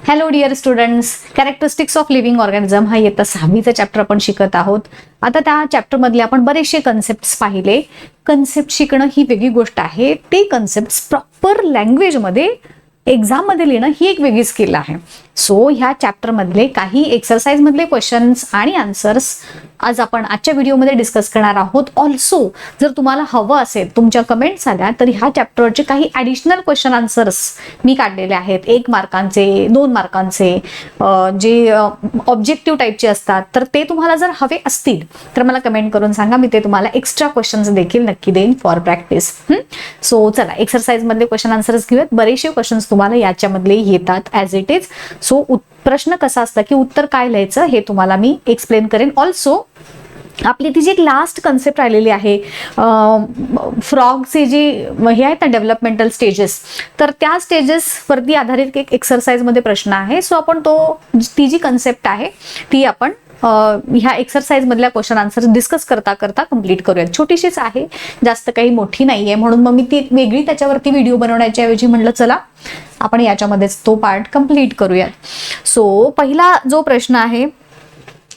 Hello dear students, characteristics of living organism हा इयत्ता 6वीचा chapter आपण शिकत आहोत. आता त्या चॅप्टरमधले आपण बरेचसे कन्सेप्ट्स पाहिले. कन्सेप्ट शिकणं ही वेगळी गोष्ट आहे, ते कन्सेप्ट्स प्रॉपर लँग्वेजमध्ये एक्झाममध्ये लिहिणं ही एक वेगळी स्किल आहे. सो ह्या चॅप्टरमधले काही एक्सरसाइज मधले क्वेश्चन्स आणि आन्सर्स आज आपण आजच्या व्हिडिओमध्ये डिस्कस करणार आहोत. ऑल्सो जर तुम्हाला हवं असेल, तुमच्या कमेंट्स आल्या तर ह्या चॅप्टरचे काही ॲडिशनल क्वेश्चन आन्सर्स मी काढलेले आहेत. 1 मार्कांचे, 2 मार्कांचे, जे ऑब्जेक्टिव्ह टाईपचे असतात, तर ते तुम्हाला जर हवे असतील तर मला कमेंट करून सांगा. मी ते तुम्हाला एक्स्ट्रा क्वेश्चन्स देखील नक्की देईन फॉर प्रॅक्टिस. सो चला एक्सरसाइज मधले क्वेश्चन आन्सर्स घेऊयात. बरेचसे क्वेश्चन्स तुम्हाला याच्यामधले येतात ॲज इट इज. सो प्रश्न कसा असता की उत्तर काय लिहायचं हे तुम्हाला मी एक्सप्लेन करेन. ऑल्सो आपली ती जी एक लास्ट कन्सेप्ट राहिलेली आहे, फ्रॉगचे जे हे आहेत ना डेव्हलपमेंटल स्टेजेस, तर त्या स्टेजेसवरती आधारित एक एक्सरसाइजमध्ये प्रश्न आहे. सो आपण ती जी कन्सेप्ट आहे ती आपण ह्या एक्सरसाइज मधल्या क्वेश्चन आन्सर डिस्कस करता करता कंप्लीट करूयात. छोटीशीच आहे, जास्त काही मोठी नाहीये, म्हणून मग मी ती वेगळी त्याच्यावरती व्हिडिओ बनवण्याच्या ऐवजी म्हटलं चला आपण याच्यामध्येच तो पार्ट कंप्लीट करूयात. सो पहिला जो प्रश्न आहे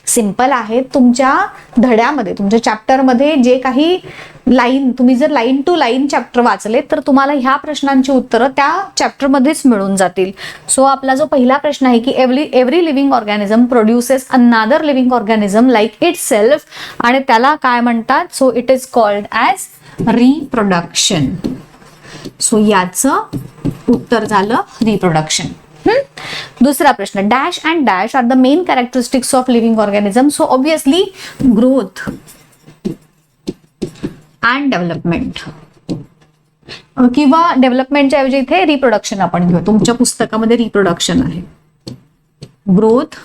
सिंपल आहे. तुमच्या धड्यामध्ये, तुमच्या चॅप्टरमध्ये जे काही लाईन, तुम्ही जर लाईन टू लाईन चॅप्टर वाचले तर तुम्हाला ह्या प्रश्नांची उत्तरं त्या चॅप्टरमध्येच मिळून जातील. सो आपला जो पहिला प्रश्न आहे की every living organism produces another living organism like itself, आणि त्याला काय म्हणतात? So it is called as reproduction. So याचं उत्तर झालं रिप्रोडक्शन. दुसरा प्रश्न, dash and dash are the main characteristics of living organism. So obviously growth and development, किंवा डेव्हलपमेंटच्या ऐवजी इथे रिप्रोडक्शन आपण घेऊ. तुमच्या पुस्तकामध्ये रिप्रोडक्शन आहे. Growth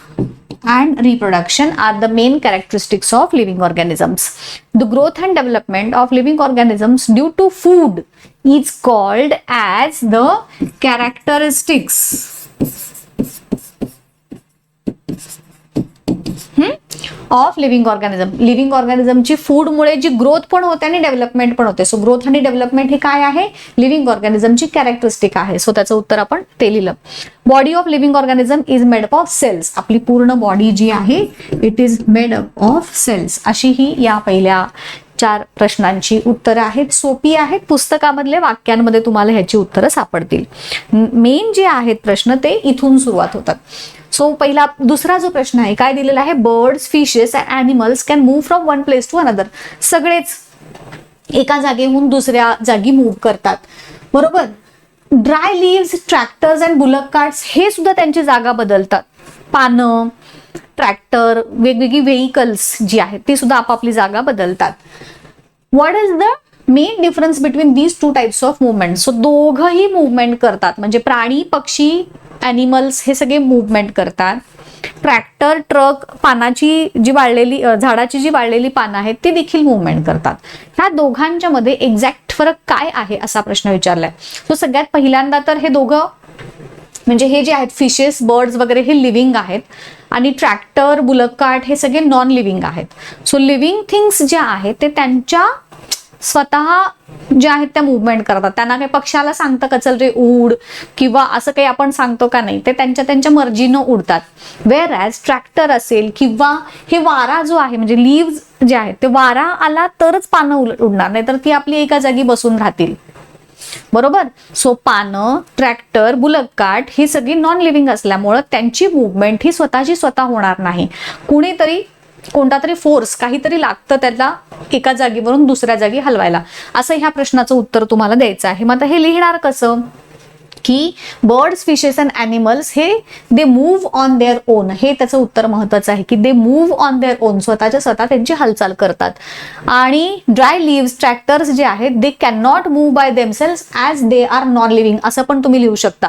and reproduction are the main characteristics of living organisms. The growth and development of living organisms due to food is called as the characteristics of living organism. Living ऑर्गॅनिझमची फूडमुळे जी growth पण होते आणि development पण होते. So growth आणि development हे काय आहे? लिव्हिंग ऑर्गॅनिझमची कॅरेक्टरिस्टिक आहे. सो त्याचं उत्तर आपण ते लिहिलं. Body of living organism is made up of cells. आपली पूर्ण बॉडी जी आहे it is made up of cells. अशी ही या पहिल्या 4 प्रश्नांची उत्तरं आहेत. सोपी आहेत, पुस्तकामधले वाक्यांमध्ये तुम्हाला ह्याची उत्तरं सापडतील. मेन जे आहेत प्रश्न ते इथून सुरुवात होतात. सो दुसरा जो प्रश्न आहे काय दिलेला आहे? Birds, fishes and animals can move from one place to another. सगळेच एका जागेहून दुसऱ्या जागी मूव्ह करतात, बरोबर. Dry leaves, tractors and bullock carts हे सुद्धा त्यांची जागा बदलतात. पानं, ट्रॅक्टर, वेगवेगळी व्हेइकल्स जी आहेत ती सुद्धा आपापली जागा बदलतात. What is the main difference between these 2 types of movement? So दोघंही मुवमेंट करतात, म्हणजे प्राणी, पक्षी, ॲनिमल्स हे सगळे मुवमेंट करतात. ट्रॅक्टर, ट्रक, पानाची जी वाळलेली, झाडाची जी वाळलेली पानं आहेत ती देखील मुवमेंट करतात. ह्या दोघांच्या मध्ये एक्झॅक्ट फरक काय आहे असा प्रश्न विचारलाय. सो सगळ्यात पहिल्यांदा तर हे दोघं, म्हणजे हे जे आहेत फिशेस, बर्ड्स वगैरे हे लिव्हिंग आहेत, आणि ट्रॅक्टर, बुलक कार्ट हे सगळे नॉन लिव्हिंग आहेत. सो लिव्हिंग थिंग्स ज्या आहेत ते त्यांच्या स्वतः ज्या आहेत त्या मुवमेंट करतात. त्यांना काही पक्षाला सांगतं का चल रे उड, किंवा असं काही आपण सांगतो का? नाही, ते त्यांच्या मर्जीनं उडतात. वेअर ॲज ट्रॅक्टर असेल किंवा हे वारा जो आहे, म्हणजे लिव्ज जे आहेत ते वारा आला तरच पानं उडणार, नाही तर ती आपली एका जागी बसून राहतील, बरोबर. सो पानं, ट्रॅक्टर, बुलक कार्ट ही सगळी नॉन लिव्हिंग असल्यामुळं त्यांची मुवमेंट ही स्वतःची स्वतः होणार नाही. कोणता तरी फोर्स, काहीतरी लागतं त्याला एका जागेवरून दुसऱ्या जागी हलवायला. असं ह्या प्रश्नाचं उत्तर तुम्हाला द्यायचं आहे. मग आता हे लिहिणार कसं? की बर्ड्स, फिशेस अँड ॲनिमल्स हे दे मूव्ह ऑन देअर ओन. हे त्याचं उत्तर महत्वाचं आहे की दे मूव्ह ऑन देअर ओन, स्वतःच्या स्वतः त्यांची हालचाल करतात. आणि ड्राय लिव्स, ट्रॅक्टर्स जे आहेत they can not move by themselves as they are non living. असं पण तुम्ही लिहू शकता.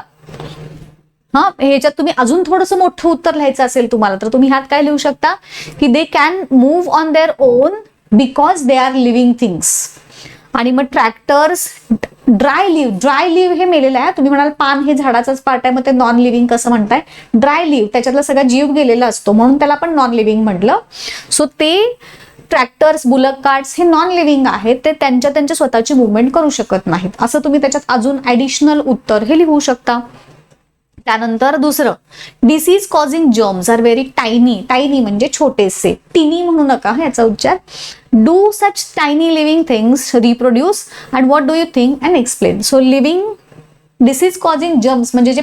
ह्याच्यात तुम्ही अजून थोडंसं मोठं उत्तर लिहायचं असेल तुम्हाला तर तुम्ही ह्यात काय लिहू शकता की they can move on their own because they are living things. आणि मग ट्रॅक्टर्स, ड्राय लिव्ह हे मेलेलं आहे. तुम्ही म्हणाल पान हे झाडाचाच पार्ट आहे, मग ते नॉन लिव्हिंग कसं म्हणताय? ड्राय लिव्ह त्याच्यातला सगळा जीव गेलेला असतो म्हणून त्याला पण नॉन लिव्हिंग म्हटलं. सो ते ट्रॅक्टर्स, बुलक कार्ट्स हे नॉन लिव्हिंग आहेत, ते त्यांच्या स्वतःची मुवमेंट करू शकत नाहीत. असं तुम्ही त्याच्यात अजून ॲडिशनल उत्तर हे लिहू शकता. त्यानंतर दुसरं, disease causing germs are very tiny. Tiny म्हणजे छोटेसे, टिनी म्हणू नका याचा उच्चार. Do such tiny living things reproduce and what do you think and explain. So living disease causing germs म्हणजे जे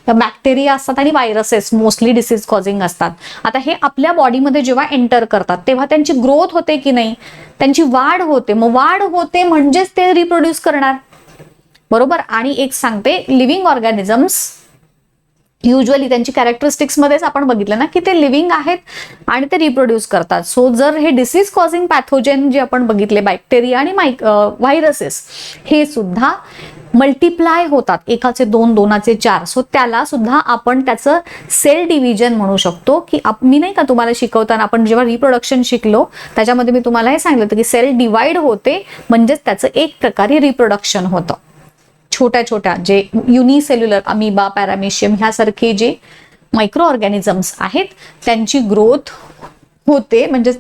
बॅक्टेरिया असतात आणि व्हायरसेस मोस्टली डिसीज कॉझिंग असतात. आता हे आपल्या बॉडीमध्ये जेव्हा एंटर करतात तेव्हा त्यांची ग्रोथ होते की नाही, त्यांची वाढ होते. मग वाढ होते म्हणजेच ते रिप्रोड्यूस करणार, बरोबर. आणि एक सांगते, लिव्हिंग ऑर्गॅनिझम्स युजली त्यांची कॅरेक्टरिस्टिक्स मध्येच आपण बघितलं ना की ते लिव्हिंग आहेत आणि ते रिप्रोड्यूस करतात. सो जर हे डिसीज कॉझिंग पॅथोजेन जे आपण बघितले बॅक्टेरिया आणि व्हायरसेस हे सुद्धा मल्टिप्लाय होतात, एकाचे दोन, दोनाचे चार. सो त्याला सुद्धा आपण त्याचं सेल डिव्हिजन म्हणू शकतो. की मी नाही का तुम्हाला शिकवताना आपण जेव्हा रिप्रोडक्शन शिकलो त्याच्यामध्ये मी तुम्हाला हे सांगितलं होतं की सेल डिवाइड होते म्हणजेच त्याचं एक प्रकारे रिप्रोडक्शन होतं. छोट्या छोट्या जे युनिसेल्युलर अमिबा, पॅरामेशियम ह्यासारखे जे मायक्रो ऑर्गॅनिझम्स आहेत त्यांची ग्रोथ होते. म्हणजे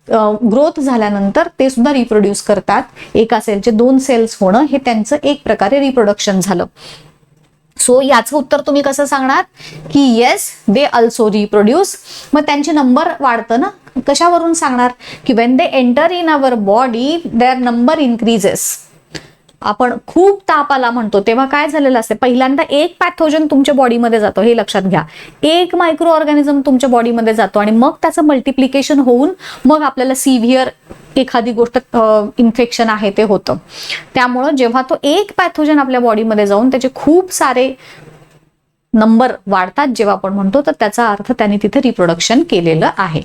ग्रोथ झाल्यानंतर ते सुद्धा रिप्रोड्यूस करतात. एका सेलचे दोन सेल्स होणं हे त्यांचं एक प्रकारे रिप्रोडक्शन झालं. सो याचं उत्तर तुम्ही कसं सांगणार की येस दे अल्सो रिप्रोड्यूस. मग त्यांची नंबर वाढतं ना, कशावरून सांगणार की when they enter in our body their number increases. आपण खूप ताप आला म्हणतो तेव्हा काय झालेलं असते, पहिल्यांदा एक पॅथोजन तुमच्या बॉडीमध्ये जातो, हे लक्षात घ्या. एक मायक्रो ऑर्गॅनिझम तुमच्या बॉडीमध्ये जातो आणि मग त्याचं मल्टिप्लिकेशन होऊन मग आपल्याला सिव्हिअर एखादी गोष्ट इन्फेक्शन आहे ते होतं. त्यामुळं जेव्हा तो एक पॅथोजन आपल्या बॉडीमध्ये जाऊन त्याचे खूप सारे नंबर वाढतात जेव्हा आपण म्हणतो, तर त्याचा अर्थ त्याने तिथे रिप्रोडक्शन केलेलं आहे.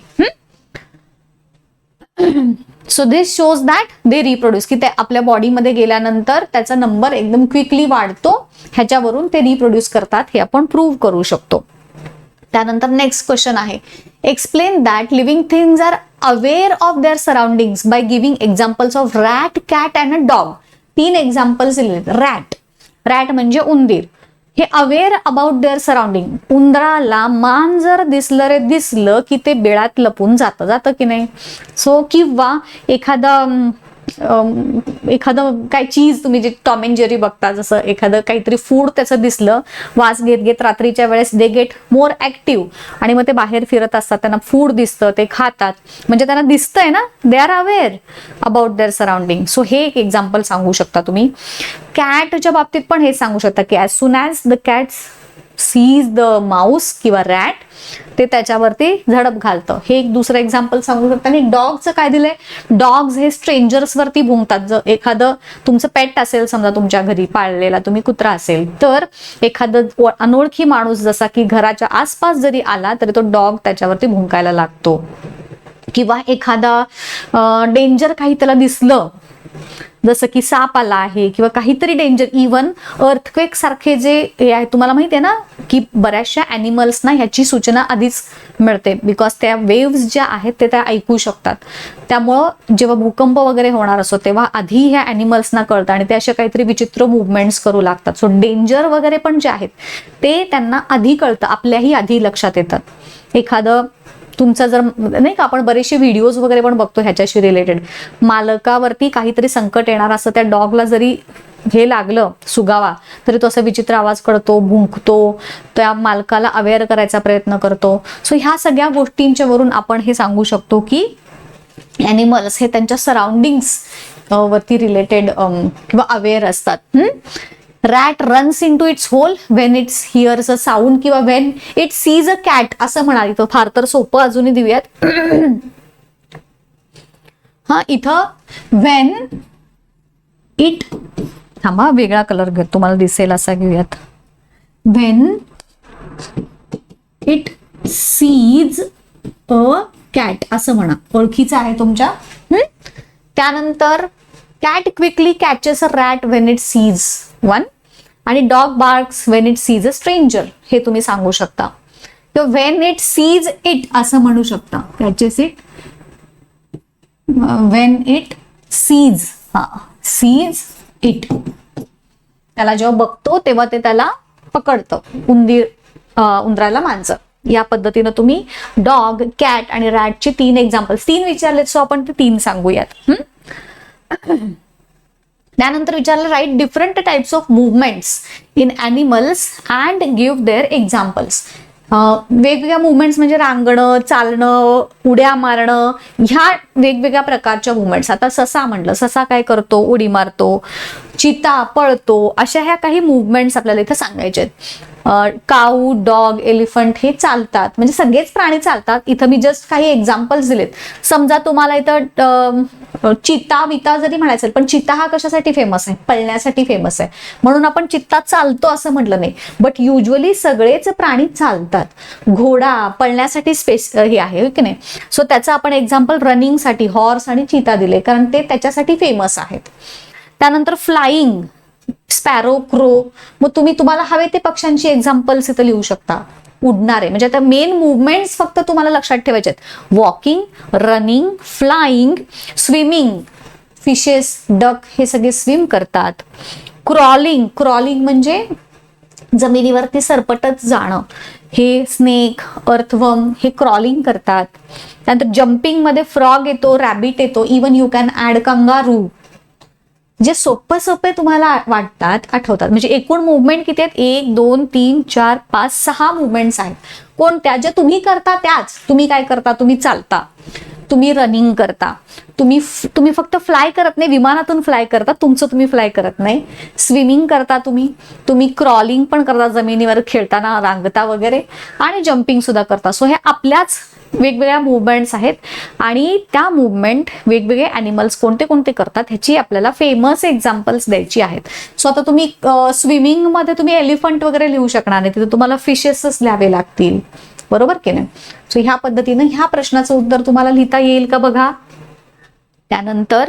So this shows that they reproduce, की ते आपल्या बॉडीमध्ये गेल्यानंतर त्याचा नंबर एकदम क्विकली वाढतो, ह्याच्यावरून ते रिप्रोड्यूस करतात हे आपण प्रूव्ह करू शकतो. त्यानंतर नेक्स्ट क्वेश्चन आहे, explain that living things are aware of their surroundings by giving examples of rat, cat and a dog. 3 examples दिलेत. रॅट म्हणजे उंदीर, हे अवेअर अबाउट देअर सराउंडिंग. उंदराला मान जर दिसलं की ते बेळात लपून जातं की नाही. सो किंवा एखादं काय चीज, तुम्ही जे टॉम अँड जेरी बघता, जसं एखादं काहीतरी फूड त्याचं दिसलं, वास घेत घेत रात्रीच्या वेळेस दे गेट मोर ऍक्टिव्ह आणि मग ते बाहेर फिरत असतात, त्यांना फूड दिसतं, ते खातात, म्हणजे त्यांना दिसतंय ना, they are aware about their surrounding. So हे एक एक्झाम्पल सांगू शकता तुम्ही. कॅटच्या बाबतीत पण हे सांगू शकता की as soon as the cat sees the mouse किंवा रॅट, ते त्याच्यावरती झडप घालतं, हे एक दुसरं एक्झाम्पल सांगू शकता. आणि डॉगचं काय दिलंय, डॉग्स हे स्ट्रेंजर्स वरती भुंकतात. जर एखादं तुमचं पेट असेल, समजा तुमच्या घरी पाळलेला तुम्ही कुत्रा असेल, तर एखादं अनोळखी माणूस जसा की घराच्या आसपास जरी आला तरी तो डॉग त्याच्यावरती भुंकायला लागतो. किंवा एखादा डेंजर काही त्याला दिसलं, जसं की साप आला आहे किंवा काहीतरी डेंजर, इव्हन अर्थक्वेक सारखे जे आहे, तुम्हाला माहिती आहे ना की बऱ्याचशा ॲनिमल्सना ह्याची सूचना आधीच मिळते, बिकॉज त्या वेव्स ज्या आहेत ते त्या ऐकू शकतात. त्यामुळं जेव्हा भूकंप वगैरे होणार असतो तेव्हा आधी ह्या ॲनिमल्सना कळतं आणि ते अशा काहीतरी विचित्र मुवमेंट्स करू लागतात. सो डेंजर वगैरे पण जे आहेत ते त्यांना आधी कळतं, आपल्याही आधी लक्षात येतात. एखादं तुमचं जर नाही का, आपण बरेचसे व्हिडिओज वगैरे पण बघतो ह्याच्याशी रिलेटेड, मालकावरती काहीतरी संकट येणार असं त्या डॉगला जरी हे लागलं सुगावा, तरी तो असा विचित्र आवाज करतो, भुंकतो, त्या मालकाला अवेअर करायचा प्रयत्न करतो. सो ह्या सगळ्या गोष्टींच्या वरून आपण हे सांगू शकतो की ॲनिमल्स हे त्यांच्या सराउंडिंग्स वरती रिलेटेड किंवा अवेअर असतात. Rat runs into its hole when it's hears a sound किंवा when it sees a cat, असं म्हणाली. तो फार तर सोपं अजूनही देऊयात. हा, इथं व्हेन इट, थांबा वेगळा कलर घेत तुम्हाला दिसेल असा घेऊयात. When it sees a cat असं म्हणा, ओळखीचं आहे तुमच्या. त्यानंतर cat quickly catches a rat when it sees one, आणि dog barks when it sees a stranger, हे तुम्ही सांगू शकता. तर व्हेन इट सीज इट असं म्हणू शकता, catches it when it sees, sees it, त्याला जेव्हा बघतो तेव्हा ते त्याला पकडतं, उंदराला मांजर. या पद्धतीनं तुम्ही डॉग, कॅट आणि रॅटचे 3 एक्झाम्पल्स, 3 विचारलेत, सो आपण ते 3 सांगूयात. त्यानंतर विचारलं write different types of movements in animals and give their examples. वेगवेगळ्या मुवमेंट्स म्हणजे रांगणं, चालणं, उड्या मारणं, ह्या वेगवेगळ्या प्रकारच्या मुवमेंट्स. आता ससा म्हटलं, ससा काय करतो? उडी मारतो. चिता पळतो. अशा ह्या काही मुवमेंट्स आपल्याला इथं सांगायचे आहेत. काऊ, डॉग, एलिफंट हे चालतात, म्हणजे सगळेच प्राणी चालतात. इथं मी जस्ट काही एक्झाम्पल्स दिलेत. समजा तुम्हाला इथं चिता विता जरी म्हणायचं, पण चिता हा कशासाठी फेमस आहे? पळण्यासाठी फेमस आहे, म्हणून आपण चित्ता चालतो असं म्हटलं नाही. बट युजली सगळेच प्राणी चालतात. घोडा पळण्यासाठी हे आहे की नाही. सो त्याचं आपण एक्झाम्पल रनिंगसाठी हॉर्स आणि चिता दिले, कारण ते त्याच्यासाठी फेमस आहेत. त्यानंतर फ्लाइंग, स्पॅरो, क्रो. मग तुम्हाला हवे ते पक्ष्यांची एक्झाम्पल्स इथं लिहू शकता. उडणारे म्हणजे आता मेन मुवमेंट्स फक्त तुम्हाला लक्षात ठेवायचे आहेत. Walking, running, flying, swimming. Fishes, duck हे सगळे स्विम करतात. क्रॉलिंग, क्रॉलिंग म्हणजे जमिनीवरती सरपटत जाणं. हे स्नेक, अर्थवर्म हे क्रॉलिंग करतात. त्यानंतर जम्पिंग मध्ये फ्रॉग येतो, रॅबिट येतो, even you can add kangaroo. जे सोपे तुम्हाला वाटतात, आठवतात. म्हणजे एकूण मुवमेंट किती आहेत? 1 2 3 4 5 6 मुवमेंट्स आहेत. कोणत्या? ज्या तुम्ही करता त्याच. तुम्ही काय करता? तुम्ही चालता, तुम्ही रनिंग करता, तुम्ही फक्त फ्लाय करत नाही, विमानातून फ्लाय करता, तुमचं तुम्ही फ्लाय करत नाही. स्विमिंग करता, तुम्ही क्रॉलिंग पण करता, जमिनीवर खेळताना रांगता वगैरे, आणि जम्पिंग सुद्धा करता. सो हे आपल्याच वेगवेगळ्या मुवमेंट्स आहेत, आणि त्या मुवमेंट वेगवेगळे ॲनिमल्स कोणते कोणते करतात ह्याची आपल्याला फेमस एक्झाम्पल्स द्यायची आहेत. सो आता तुम्ही स्विमिंग मध्ये तुम्ही एलिफंट वगैरे लिहू शकणार नाही, तिथे तुम्हाला फिशेसच लिहावे लागतील, बरोबर की नाही. सो ह्या पद्धतीनं ह्या प्रश्नाचं उत्तर तुम्हाला लिहिता येईल का बघा. त्यानंतर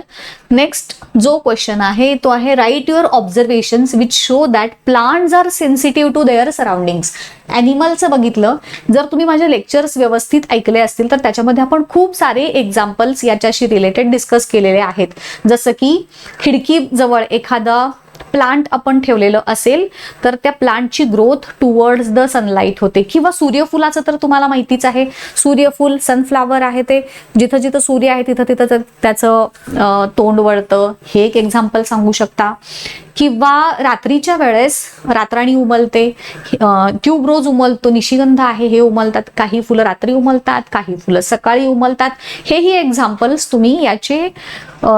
नेक्स्ट जो क्वेश्चन आहे तो आहे write your observations which show that plants are sensitive to their surroundings. ॲनिमलचं बघितलं, जर तुम्ही माझे लेक्चर्स व्यवस्थित ऐकले असतील तर त्याच्यामध्ये आपण खूप सारे एक्झाम्पल्स याच्याशी रिलेटेड डिस्कस केलेले आहेत. जसं की खिडकी जवळ एखादा प्लांट आपण ठेवलेलं असेल तर त्या प्लांटची ग्रोथ टुवर्ड्स द सनलाईट होते. किंवा सूर्यफुलाचं तर तुम्हाला माहितीच आहे, सूर्यफूल सनफ्लावर आहे, ते जिथं जिथं सूर्य आहे तिथं तिथं त्याचं तोंड वळतं. हे एक एक्झाम्पल सांगू शकता. किंवा रात्रीच्या वेळेस रातराणी उमलते, ट्यूबरोज उमलतो, निशिगंध आहे हे उमलतात. काही फुलं रात्री उमलतात, काही फुलं सकाळी उमलतात. हेही एक्झाम्पल्स तुम्ही याचे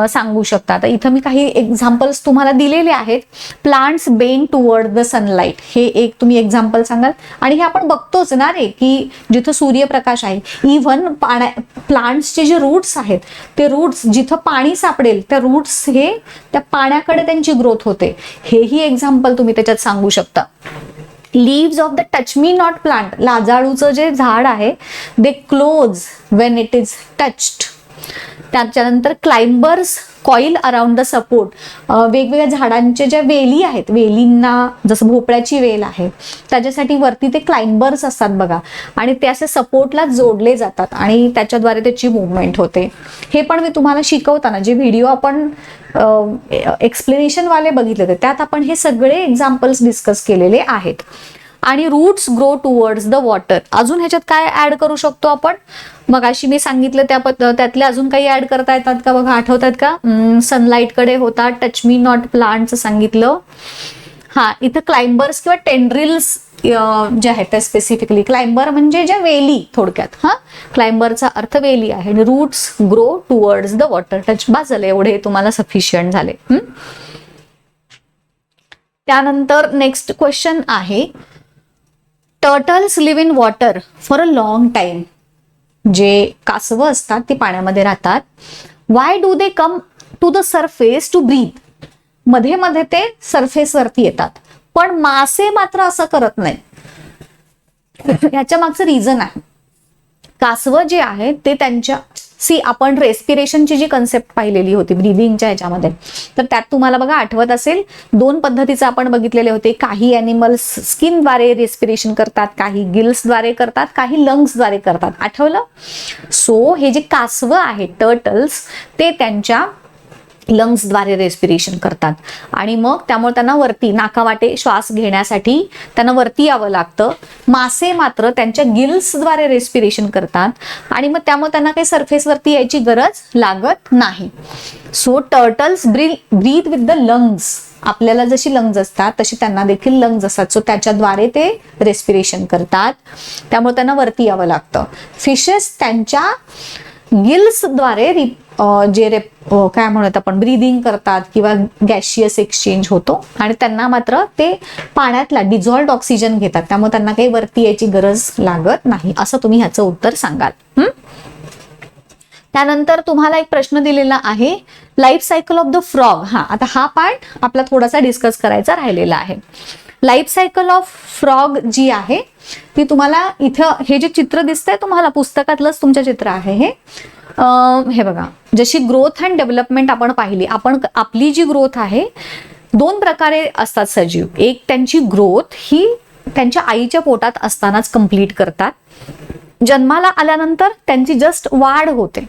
सांगू शकता. आता इथं मी काही एक्झाम्पल्स तुम्हाला दिलेले आहेत. Plants bend toward the sunlight, हे एक तुम्ही एक्झाम्पल सांगाल. आणि हे आपण बघतोच ना रे, की जिथं सूर्यप्रकाश आहे, इव्हन प्लांट्सचे जे रूट्स आहेत ते रूट्स जिथं पाणी सापडेल त्या रूट्स हे त्या पाण्याकडे त्यांची ग्रोथ होते. हेही एक्झाम्पल तुम्ही त्याच्यात सांगू शकता. Leaves of the touch me not plant, लाजाळूचं जे झाड आहे, they close when it is touched. त्याच्यानंतर climbers coil around the support, वेगवेगळ्या झाडांच्या ज्या वेली आहेत, वेलींना जसं भोपळ्याची वेल आहे त्याच्यासाठी वरती ते क्लाइंबर्स असतात बघा, आणि ते असे सपोर्टला जोडले जातात आणि त्याच्याद्वारे त्याची मुवमेंट होते. हे पण मी तुम्हाला शिकवताना जे व्हिडिओ आपण एक्सप्लेनेशन वाले बघितले होते त्यात आपण हे सगळे एक्झाम्पल्स डिस्कस केलेले आहेत. आणि roots grow towards the water, अजून ह्याच्यात काय ऍड करू शकतो आपण? मग अशी मी सांगितलं त्यातले अजून काही ऍड करता येतात का बघा, आठवतात का? सनलाईट कडे होता, टच मी नॉट प्लांटचं सांगितलं. हा, इथं क्लाइंबर्स किंवा टेंड्रिल्स जे आहेत त्या स्पेसिफिकली, क्लाइंबर म्हणजे ज्या वेली थोडक्यात. हा, क्लाइंबरचा अर्थ वेली आहे. आणि roots grow towards the water. Touch बास झाले, एवढे तुम्हाला सफिशियंट झाले. त्यानंतर नेक्स्ट क्वेश्चन आहे, turtles live in water for a long time. जे कासवं असतात ती पाण्यामध्ये राहतात. Why do they come to the surface to breathe, मध्ये मध्ये ते सरफेसवरती येतात, पण मासे मात्र असं करत नाही. ह्याच्या मागचं रिझन आहे, कासवं जे आहेत ते त्यांच्या आपण रेस्पिरेशनची जी कन्सेप्ट पाहिलेली होती ब्रीदिंगच्या ह्याच्यामध्ये, तर त्यात तुम्हाला बघा आठवत असेल 2 पद्धतीचं आपण बघितलेले होते. काही ॲनिमल्स स्किनद्वारे रेस्पिरेशन करतात, काही गिल्सद्वारे करतात, काही लंग्सद्वारे करतात. आठवलं? सो हे जे कासवं आहेत टर्टल्स ते त्यांच्या लंग्सद्वारे रेस्पिरेशन करतात आणि मग त्यामुळे त्यांना वरती नाकावाटे श्वास घेण्यासाठी त्यांना वरती यावं लागतं. मासे मात्र त्यांच्या गिल्सद्वारे रेस्पिरेशन करतात आणि मग त्यामुळे त्यांना काही सरफेसवरती यायची गरज लागत नाही. So turtles breathe with the lungs. आपल्याला जशी लंग्स असतात तशी त्यांना देखील लंग्स असतात. सो त्याच्याद्वारे ते रेस्पिरेशन करतात, त्यामुळे त्यांना वरती यावं लागतं. फिशेस त्यांच्या गिल्सद्वारे काय म्हणत आपण ब्रीदिंग करतात किंवा गॅशियस एक्सचेंज होतो आणि त्यांना मात्र ते पाण्यातला डिझॉल्व्ड ऑक्सिजन घेतात, त्यामुळे त्यांना काही वरती यायची गरज लागत नाही. असं तुम्ही ह्याचं उत्तर सांगाल. त्यानंतर तुम्हाला एक प्रश्न दिलेला आहे, life cycle of the frog. आता हा पार्ट आपला थोडासा डिस्कस करायचा राहिलेला आहे. लाईफ सायकल ऑफ फ्रॉग जी आहे ती तुम्हाला इथं हे जे चित्र दिसतंय तुम्हाला पुस्तकातलंच तुमचं चित्र आहे हे बघा. जशी ग्रोथ अँड डेव्हलपमेंट आपण पाहिली, आपली जी ग्रोथ आहे 2 प्रकारे असतात सजीव. एक त्यांची ग्रोथ ही त्यांच्या आईच्या पोटात असतानाच कंप्लीट करतात, जन्माला आल्यानंतर त्यांची जस्ट वाढ होते.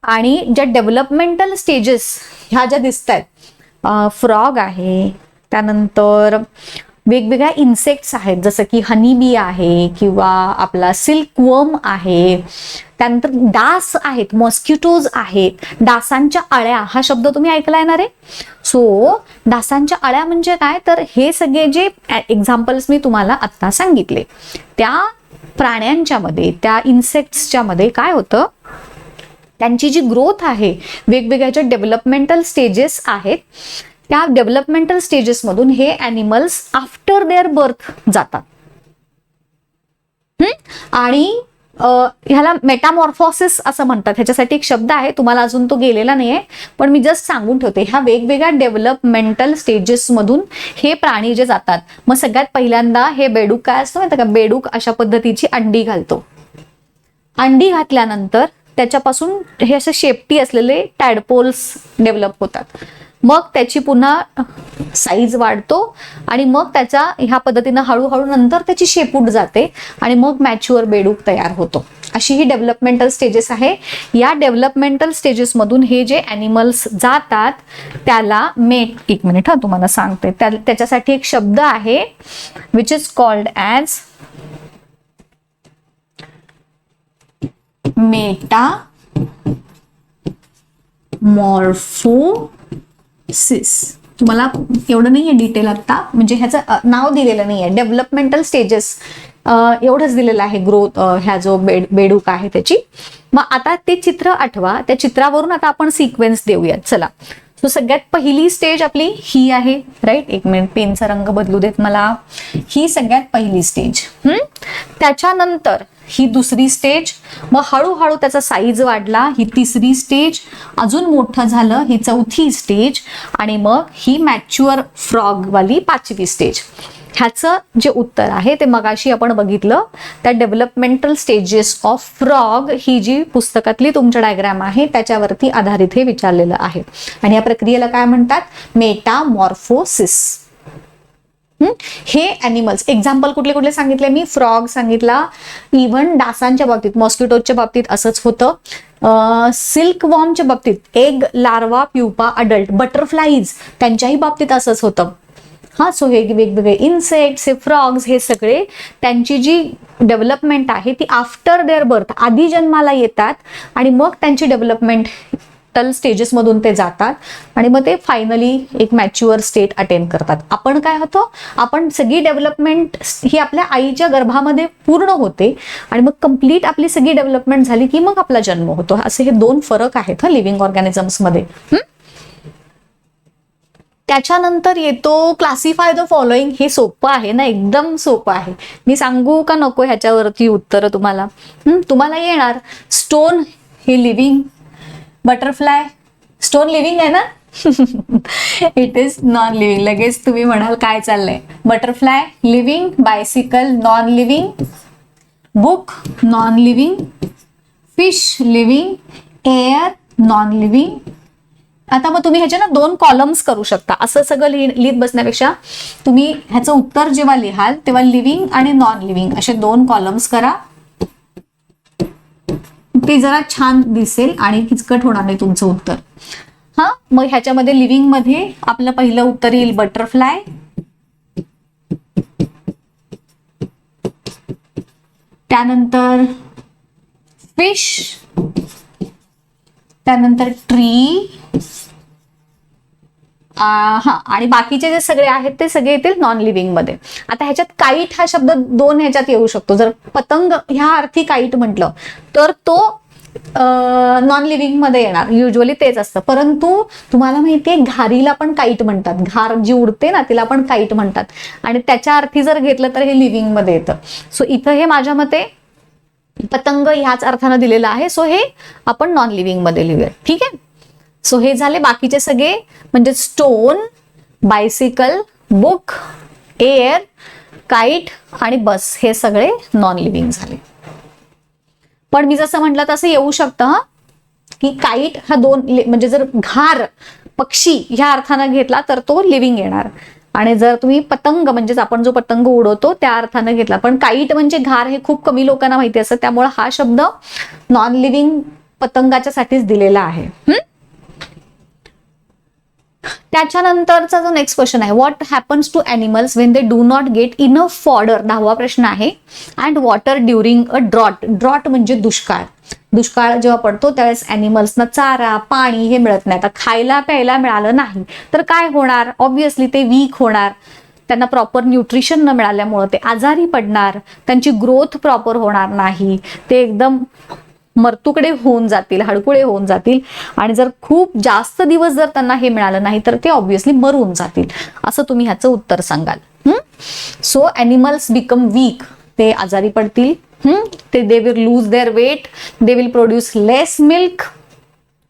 आणि ज्या डेव्हलपमेंटल स्टेजेस ह्या ज्या दिसत आहेत, फ्रॉग आहे, त्यानंतर वेगवेगळ्या इन्सेक्ट्स आहेत जसं की हनीबी आहे किंवा आपला सिल्कवर्म आहे, त्यानंतर डास आहेत, मॉस्किटोज आहेत, डासांच्या अळ्या हा शब्द तुम्ही ऐकला येणार आहे. सो डासांच्या अळ्या म्हणजे काय, तर हे सगळे जे एक्झाम्पल्स मी तुम्हाला आता सांगितले त्या प्राण्यांच्या मध्ये, त्या इन्सेक्ट्सच्या मध्ये काय होतं, त्यांची जी ग्रोथ आहे, वेगवेगळ्या ज्या डेव्हलपमेंटल स्टेजेस आहेत त्या डेव्हलपमेंटल स्टेजेस मधून हे ॲनिमल्स आफ्टर देअर बर्थ जातात. आणि ह्याला मेटामॉर्फोसिस असं म्हणतात. ह्याच्यासाठी एक शब्द आहे, तुम्हाला अजून तो गेलेला नाहीये, पण मी जस्ट सांगून ठेवते. ह्या वेगवेगळ्या डेव्हलपमेंटल स्टेजेस मधून हे प्राणी जे जातात. मग सगळ्यात पहिल्यांदा हे बेडूक काय असतं माहिती का, बेडूक अशा पद्धतीची अंडी घालतो. अंडी घातल्यानंतर त्याच्यापासून हे असे शेपटी असलेले टॅडपोल्स डेव्हलप होतात. मग त्याची पुन्हा साईज वाढतो आणि मग त्याचा ह्या पद्धतीनं हळूहळू नंतर त्याची शेपूट जाते आणि मग मॅच्युअर बेडूक तयार होतो. अशी ही डेव्हलपमेंटल स्टेजेस आहे. या डेव्हलपमेंटल स्टेजेस मधून हे जे ॲनिमल्स जातात त्याला एक मिनिट तुम्हाला सांगते, त्याच्यासाठी एक शब्द आहे which is called as Metamorphosis. तुम्हाला एवढं नाहीये डिटेल आता, म्हणजे ह्याचं नाव दिलेलं नाहीये. डेव्हलपमेंटल स्टेजेस एवढंच दिलेलं आहे. ग्रोथ ह्या जो बेडूक आहे त्याची. मग आता ते चित्र आठवा, त्या चित्रावरून आता आपण सिक्वेन्स देऊयात. चला, सो सगळ्यात पहिली स्टेज आपली ही आहे, राईट. एक मिनिट, पेनचा रंग बदलू देत मला. ही सगळ्यात पहिली स्टेज. त्याच्यानंतर ही दुसरी स्टेज, मग हळूहळू त्याचा साईज वाढला, ही तिसरी स्टेज, अजून मोठं झालं, ही चौथी स्टेज, आणि मग ही मॅच्युअर फ्रॉग वाली 5वी स्टेज. ह्याचं जे उत्तर आहे ते मगाशी आपण बघितलं, त्या डेव्हलपमेंटल स्टेजेस ऑफ फ्रॉग ही जी पुस्तकातली तुमच्या डायग्राम आहे त्याच्यावरती आधारित हे विचारलेलं आहे. आणि या प्रक्रियेला काय म्हणतात, मेटामॉर्फोसिस. हे ॲनिमल्स एक्झाम्पल कुठले कुठले सांगितले मी, फ्रॉग सांगितला, इव्हन डासांच्या बाबतीत, मॉस्किटोच्या बाबतीत असंच होतं, सिल्क वॉर्मच्या बाबतीत egg, larva, pupa, adult, butterflies त्यांच्याही बाबतीत असंच होतं. सो हे वेगवेगळे इन्सेक्ट्स, हे फ्रॉग्स, हे सगळे त्यांची जी डेव्हलपमेंट आहे ती आफ्टर देअर बर्थ, आधी जन्माला येतात आणि मग त्यांची डेव्हलपमेंट स्टेजेस मधून ते जातात आणि मग ते फायनली एक मॅच्युअर स्टेट अटेन करतात. आपण काय होतो, आपण सगळी डेव्हलपमेंट ही आपल्या आईच्या गर्भामध्ये पूर्ण होते आणि मग कंप्लीट आपली सगळी डेव्हलपमेंट झाली की मग आपला जन्म होतो. असे हे 2 फरक आहेत लिव्हिंग ऑर्गॅनिझम्स मध्ये. त्याच्यानंतर येतो क्लासिफाय द फॉलोइंग. हे सोपं आहे ना, एकदम सोपं आहे. मी सांगू का नको ह्याच्यावरती उत्तर तुम्हाला? तुम्हाला येणार. स्टोन हे लिव्हिंग, बटरफ्लाय, स्टोन लिव्हिंग आहे ना, इट इज नॉन लिव्हिंग. लगेच तुम्ही म्हणाल काय चाललंय. Butterfly living, bicycle non living, book non living, fish living, air non living. आता मग तुम्ही ह्याचे ना 2 कॉलम्स करू शकता. असं सगळं लिहित बसण्यापेक्षा तुम्ही ह्याचं उत्तर जेव्हा लिहाल तेव्हा लिव्हिंग आणि नॉन लिव्हिंग असे 2 कॉलम्स करा. ते जरा छान दिसेल आणि किचकट होणार नाही तुमचं उत्तर. हा, मग ह्याच्यामध्ये लिव्हिंग मध्ये आपलं पहिलं उत्तर येईल बटरफ्लाय, त्यानंतर फिश, त्यानंतर ट्री, हा, आणि बाकीचे जे सगळे आहेत ते सगळे येतील नॉन लिव्हिंग मध्ये. आता ह्याच्यात काईट हा शब्द दोन ह्याच्यात येऊ शकतो. जर पतंग ह्या अर्थी काईट म्हटलं तर तो नॉन लिव्हिंग मध्ये येणार, युजली तेच असतं. परंतु तुम्हाला माहितीये घारीला पण काईट म्हणतात, घार जी उडते ना तिला पण काईट म्हणतात, आणि त्याच्या अर्थी जर घेतलं तर हे लिव्हिंग मध्ये येतं. सो इथं हे माझ्या मते पतंग ह्याच अर्थानं दिलेलं आहे, सो हे आपण नॉन लिव्हिंग मध्ये लिहूया. ठीक आहे. सो हे झाले बाकीचे सगळे, म्हणजे stone, bicycle, book, air, kite आणि बस हे सगळे नॉन लिव्हिंग झाले. पण मी जसं म्हटलं तसं येऊ शकतं हा, की काईट हा दोन, म्हणजे जर घार पक्षी ह्या अर्थानं घेतला तर तो लिव्हिंग येणार, आणि जर तुम्ही पतंग म्हणजेच आपण जो पतंग उडवतो त्या अर्थानं घेतला. पण काईट म्हणजे घार हे खूप कमी लोकांना माहिती असतं, त्यामुळे हा शब्द नॉन लिव्हिंग पतंगाच्या साठीच दिलेला आहे. त्याच्यानंतरचा जो नेक्स्ट क्वेश्चन आहे, what happens to animals when they do not get enough fodder, 10वा प्रश्न आहे, and water during a drought. Drought म्हणजे दुष्काळ. दुष्काळ जेव्हा पडतो त्यावेळेस अॅनिमल्सना चारा, पाणी हे मिळत नाही. आता खायला प्यायला मिळालं नाही तर काय होणार, ऑब्व्हियसली ते वीक होणार, त्यांना प्रॉपर न्यूट्रिशन न मिळाल्यामुळे ते आजारी पडणार, त्यांची ग्रोथ प्रॉपर होणार नाही, ते एकदम मरतुकडे होऊन जातील, हडकुळे होऊन जातील, आणि जर खूप जास्त दिवस जर त्यांना हे मिळालं नाही तर ते ऑब्व्हियसली मरून जातील, असं तुम्ही ह्याचं उत्तर सांगाल. सो ॲनिमल्स बिकम वीक, ते आजारी पडतील, they will lose their weight, they will produce less milk,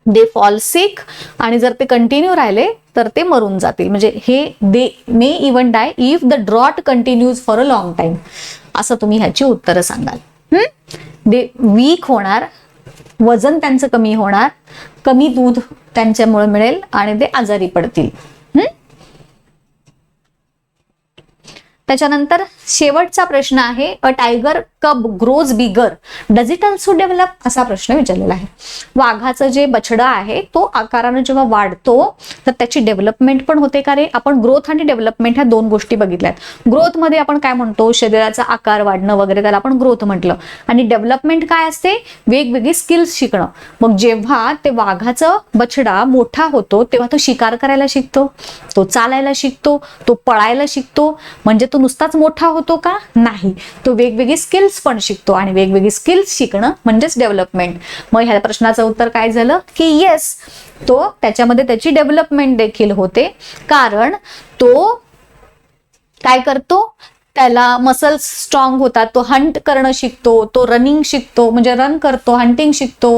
they fall sick, आणि जर ते कंटिन्यू राहिले तर ते मरून जातील. म्हणजे हे they may even die if the drought continues for a long time, असं तुम्ही ह्याची उत्तरं सांगाल. दे वीक होणार, वजन त्यांचं कमी होणार, कमी दूध त्यांच्यामुळे मिळेल आणि ते आजारी पडतील. त्याच्यानंतर शेवटचा प्रश्न आहे, अ टायगर कब grows bigger does it also develop, असा प्रश्न विचारलेला आहे. वाघाचं जे बछडा आहे तो आकारानं जेव्हा वाढतो तर त्याची डेव्हलपमेंट पण होते का रे. आपण ग्रोथ आणि डेव्हलपमेंट ह्या दोन गोष्टी बघितल्यात. ग्रोथ मध्ये आपण काय म्हणतो, शरीराचा आकार वाढणं वगैरे, त्याला आपण ग्रोथ म्हटलं. आणि डेव्हलपमेंट काय असते, वेगवेगळी स्किल्स शिकणं. मग जेव्हा ते वाघाचं बछडा मोठा होतो तेव्हा तो शिकार करायला शिकतो, तो चालायला शिकतो, तो पळायला शिकतो. म्हणजे तो नुसताच मोठा होतो का, नाही, तो वेगवेगळी स्किल्स पण शिकतो, आणि वेगवेगळी स्किल्स शिकणं म्हणजेच डेव्हलपमेंट. मग ह्या प्रश्नाचं उत्तर काय झालं की येस, तो त्याच्यामध्ये त्याची डेव्हलपमेंट देखील होते, कारण तो काय करतो, त्याला मसल्स स्ट्रॉंग होतात, तो हंट करणं शिकतो, तो रनिंग शिकतो, म्हणजे रन करतो, हंटिंग शिकतो,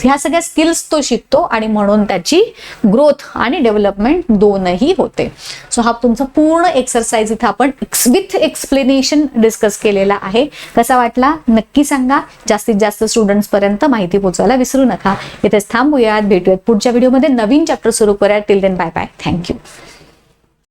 ह्या सगळ्या स्किल्स तो शिकतो, आणि म्हणून त्याची ग्रोथ आणि डेव्हलपमेंट दोनही होते. सो हा तुमचा पूर्ण एक्सरसाइज इथं आपण विथ एक्सप्लेनेशन डिस्कस केलेला आहे. कसा वाटला नक्की सांगा. जास्तीत जास्त स्टुडंट्स पर्यंत माहिती पोहोचवायला विसरू नका. इथेच थांबूयात, भेटूयात पुढच्या व्हिडिओमध्ये, नवीन चॅप्टर सुरू करूयात. Till then bye bye, thank you.